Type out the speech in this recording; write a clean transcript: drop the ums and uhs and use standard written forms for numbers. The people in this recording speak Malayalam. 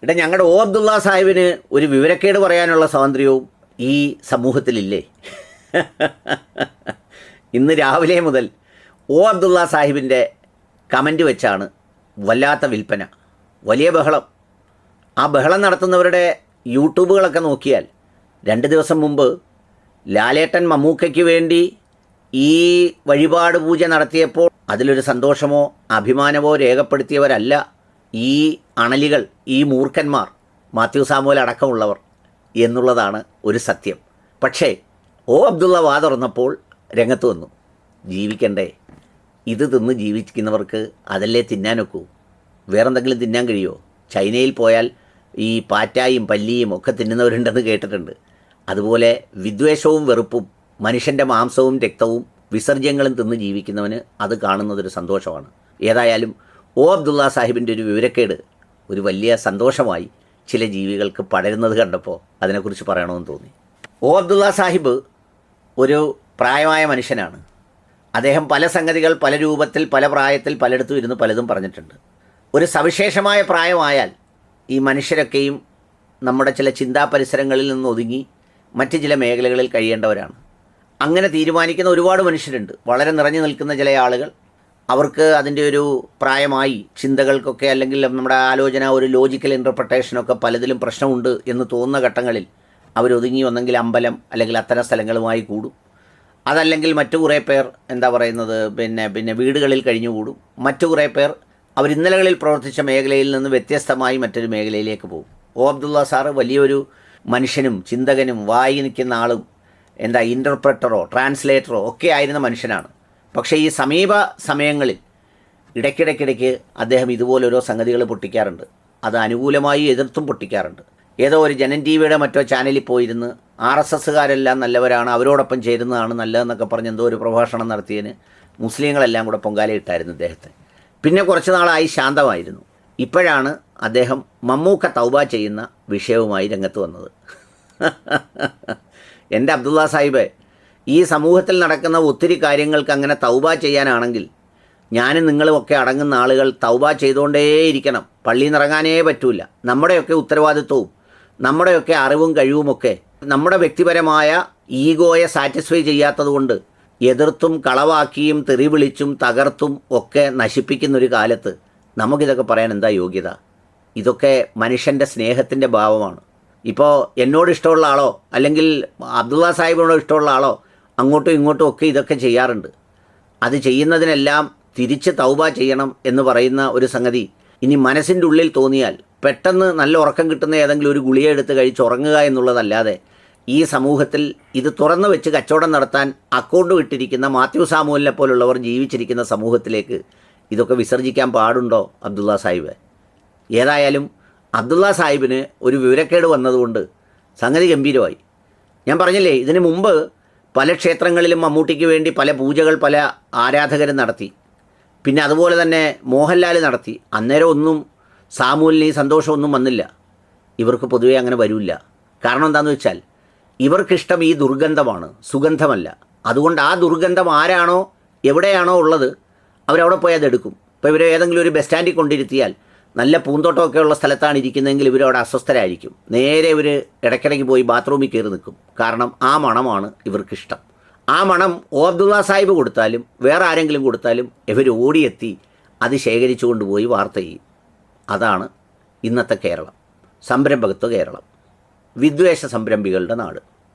ഇവിടെ ഞങ്ങളുടെ ഒ അബ്ദുള്ള സാഹിബിന് ഒരു വിവരക്കേട് പറയാനുള്ള സ്വാതന്ത്ര്യവും ഈ സമൂഹത്തിലില്ലേ? ഇന്ന് രാവിലെ മുതൽ ഒ അബ്ദുള്ള സാഹിബിൻ്റെ കമൻറ്റ് വെച്ചാണ് വല്ലാത്ത വിൽപ്പന, വലിയ ബഹളം. ആ ബഹളം നടത്തുന്നവരുടെ യൂട്യൂബുകളൊക്കെ നോക്കിയാൽ 2 ദിവസം മുമ്പ് ലാലേട്ടൻ മമ്മൂക്കയ്ക്ക് വേണ്ടി ഈ വഴിപാട് പൂജ നടത്തിയപ്പോൾ അതിലൊരു സന്തോഷമോ അഭിമാനമോ രേഖപ്പെടുത്തിയവരല്ല ഈ അണലികൾ, ഈ മൂർഖന്മാർ, മാത്യു സാമുവൽ അടക്കമുള്ളവർ എന്നുള്ളതാണ് ഒരു സത്യം. പക്ഷേ ഒ അബ്ദുള്ള വാ തുറന്നപ്പോൾ രംഗത്ത് വന്നു. ജീവിക്കണ്ടേ? ഇത് തിന്ന് ജീവിക്കുന്നവർക്ക് അതല്ലേ തിന്നാനൊക്കൂ. വേറെന്തെങ്കിലും തിന്നാൻ കഴിയുമോ? ചൈനയിൽ പോയാൽ ഈ പാറ്റായും പല്ലിയും ഒക്കെ തിന്നുന്നവരുണ്ടെന്ന് കേട്ടിട്ടുണ്ട്. അതുപോലെ വിദ്വേഷവും വെറുപ്പും മനുഷ്യൻ്റെ മാംസവും രക്തവും വിസർജ്യങ്ങളും തിന്ന് ജീവിക്കുന്നവന് അത് കാണുന്നതൊരു സന്തോഷമാണ്. ഏതായാലും ഒ അബ്ദുള്ള സാഹിബിൻ്റെ ഒരു വിവരക്കേട് ഒരു വലിയ സന്തോഷമായി ചില ജീവികൾക്ക് പടരുന്നത് കണ്ടപ്പോൾ അതിനെക്കുറിച്ച് പറയണമെന്ന് തോന്നി. ഒ അബ്ദുള്ള സാഹിബ് ഒരു പ്രായമായ മനുഷ്യനാണ്. അദ്ദേഹം പല സംഗതികൾ പല രൂപത്തിൽ പല പ്രായത്തിൽ പലയിടത്തും ഇരുന്ന് പലതും പറഞ്ഞിട്ടുണ്ട്. ഒരു സവിശേഷമായ പ്രായമായാൽ ഈ മനുഷ്യരൊക്കെയും നമ്മുടെ ചില ചിന്താ പരിസരങ്ങളിൽ നിന്ന് ഒതുങ്ങി മറ്റ് ചില മേഖലകളിൽ കഴിയേണ്ടവരാണ്. അങ്ങനെ തീരുമാനിക്കുന്ന ഒരുപാട് മനുഷ്യരുണ്ട്. വളരെ നിറഞ്ഞു നിൽക്കുന്ന ചില ആളുകൾ, അവർക്ക് അതിൻ്റെ ഒരു പ്രായമായി ചിന്തകൾക്കൊക്കെ അല്ലെങ്കിൽ നമ്മുടെ ആലോചന ഒരു ലോജിക്കൽ ഇൻ്റർപ്രിട്ടേഷനൊക്കെ പലതിലും പ്രശ്നമുണ്ട് എന്ന് തോന്നുന്ന ഘട്ടങ്ങളിൽ അവരൊതുങ്ങി ഒന്നെങ്കിൽ അമ്പലം അല്ലെങ്കിൽ അത്തരം സ്ഥലങ്ങളുമായി കൂടും. അതല്ലെങ്കിൽ മറ്റു കുറേ പേർ എന്താ പറയുന്നത് പിന്നെ വീടുകളിൽ കഴിഞ്ഞുകൂടും. മറ്റു കുറേ പേർ അവർ ഇന്നലകളിൽ പ്രവർത്തിച്ച മേഖലയിൽ നിന്ന് വ്യത്യസ്തമായി മറ്റൊരു മേഖലയിലേക്ക് പോകും. ഒ അബ്ദുള്ള സാറ് വലിയൊരു മനുഷ്യനും ചിന്തകനും വായി നിൽക്കുന്ന ആളും ഇൻ്റർപ്രറ്ററോ ട്രാൻസ്ലേറ്ററോ ഒക്കെ ആയിരുന്ന മനുഷ്യനാണ്. പക്ഷേ ഈ സമീപ സമയങ്ങളിൽ ഇടയ്ക്കിടയ്ക്ക് അദ്ദേഹം ഇതുപോലോരോ സംഗതികൾ പൊട്ടിക്കാറുണ്ട്. അത് അനുകൂലമായി എതിർത്തും പൊട്ടിക്കാറുണ്ട്. ഏതോ ഒരു ജനൻ ടി വിയുടെ മറ്റോ ചാനലിൽ പോയിരുന്ന് RSSകാരെല്ലാം നല്ലവരാണ്, അവരോടൊപ്പം ചേരുന്നതാണ് നല്ലതെന്നൊക്കെ പറഞ്ഞ് എന്തോ ഒരു പ്രഭാഷണം നടത്തിയതിന് മുസ്ലിങ്ങളെല്ലാം കൂടെ പൊങ്കാലയിട്ടായിരുന്നു അദ്ദേഹത്തെ. പിന്നെ കുറച്ച് നാളായി ശാന്തമായിരുന്നു. ഇപ്പോഴാണ് അദ്ദേഹം മമ്മൂക്ക തൗബ ചെയ്യുന്ന വിഷയവുമായി രംഗത്ത് വന്നത്. എൻ്റെ അബ്ദുള്ള സാഹിബ്, ഈ സമൂഹത്തിൽ നടക്കുന്ന ഒത്തിരി കാര്യങ്ങൾക്ക് അങ്ങനെ തൗബ ചെയ്യാനാണെങ്കിൽ ഞാനും നിങ്ങളുമൊക്കെ അടങ്ങുന്ന ആളുകൾ തൗബ ചെയ്തുകൊണ്ടേയിരിക്കണം. പള്ളിയിൽ നിന്ന് ഇറങ്ങാനേ പറ്റൂല. നമ്മുടെയൊക്കെ ഉത്തരവാദിത്വവും നമ്മുടെയൊക്കെ അറിവും കഴിവുമൊക്കെ നമ്മുടെ വ്യക്തിപരമായ ഈഗോയെ സാറ്റിസ്ഫൈ ചെയ്യാത്തതുകൊണ്ട് എതിർത്തും കളവാക്കിയും തെറി വിളിച്ചും തകർത്തും ഒക്കെ നശിപ്പിക്കുന്നൊരു കാലത്ത് നമുക്കിതൊക്കെ പറയാൻ എന്താ യോഗ്യത? ഇതൊക്കെ മനുഷ്യൻ്റെ സ്നേഹത്തിൻ്റെ ഭാവമാണ്. ഇപ്പോൾ എന്നോട് ഇഷ്ടമുള്ള ആളോ അല്ലെങ്കിൽ അബ്ദുള്ള സാഹിബിനോട് ഇഷ്ടമുള്ള ആളോ അങ്ങോട്ടും ഇങ്ങോട്ടും ഒക്കെ ഇതൊക്കെ ചെയ്യാറുണ്ട്. അത് ചെയ്യുന്നതിനെല്ലാം തിരിച്ച് തൗബ ചെയ്യണം എന്ന് പറയുന്ന ഒരു സംഗതി ഇനി മനസ്സിൻ്റെ ഉള്ളിൽ തോന്നിയാൽ പെട്ടെന്ന് നല്ല ഉറക്കം കിട്ടുന്ന ഏതെങ്കിലും ഒരു ഗുളിക എടുത്ത് കഴിച്ചുറങ്ങുക എന്നുള്ളതല്ലാതെ ഈ സമൂഹത്തിൽ ഇത് തുറന്നു വെച്ച് കച്ചവടം നടത്താൻ അക്കൗണ്ട് വിട്ടിരിക്കുന്ന മാത്യു സാമുവലിനെ പോലുള്ളവർ ജീവിച്ചിരിക്കുന്ന സമൂഹത്തിലേക്ക് ഇതൊക്കെ വിസർജിക്കാൻ പാടുണ്ടോ അബ്ദുള്ള സാഹിബ്? ഏതായാലും അബ്ദുള്ള സാഹിബിന് ഒരു വിവരക്കേട് വന്നതുകൊണ്ട് സംഗതി ഗംഭീരമായി. ഞാൻ പറഞ്ഞില്ലേ, ഇതിനു മുമ്പ് പല ക്ഷേത്രങ്ങളിലും മമ്മൂട്ടിക്ക് വേണ്ടി പല പൂജകൾ പല ആരാധകരും നടത്തി. പിന്നെ അതുപോലെ തന്നെ മോഹൻലാൽ നടത്തി. അന്നേരം ഒന്നും സാമൂലിന് ഈ സന്തോഷമൊന്നും വന്നില്ല. ഇവർക്ക് പൊതുവേ അങ്ങനെ വരില്ല. കാരണം എന്താണെന്ന് വെച്ചാൽ ഇവർക്കിഷ്ടം ഈ ദുർഗന്ധമാണ്, സുഗന്ധമല്ല. അതുകൊണ്ട് ആ ദുർഗന്ധം ആരാണോ എവിടെയാണോ ഉള്ളത് അവരവിടെ പോയി അതെടുക്കും. ഇപ്പോൾ ഇവർ ഏതെങ്കിലും ഒരു ബസ് സ്റ്റാൻഡിൽ കൊണ്ടിരുത്തിയാൽ നല്ല പൂന്തോട്ടമൊക്കെ ഉള്ള സ്ഥലത്താണ് ഇരിക്കുന്നതെങ്കിൽ ഇവരവിടെ അസ്വസ്ഥരായിരിക്കും. നേരെ ഇവർ ഇടയ്ക്കിടയ്ക്ക് പോയി ബാത്റൂമിൽ കയറി നിൽക്കും. കാരണം ആ മണമാണ് ഇവർക്കിഷ്ടം. ആ മണം ഒ അബ്ദുള്ള സാഹിബ് കൊടുത്താലും വേറെ ആരെങ്കിലും കൊടുത്താലും ഇവർ ഓടിയെത്തി അത് ശേഖരിച്ചു കൊണ്ടുപോയി വാർത്ത ചെയ്യും. അതാണ് ഇന്നത്തെ കേരളം, സംരംഭകത്വ കേരളം, വിദ്വേഷ സംരംഭികളുടെ നാട്.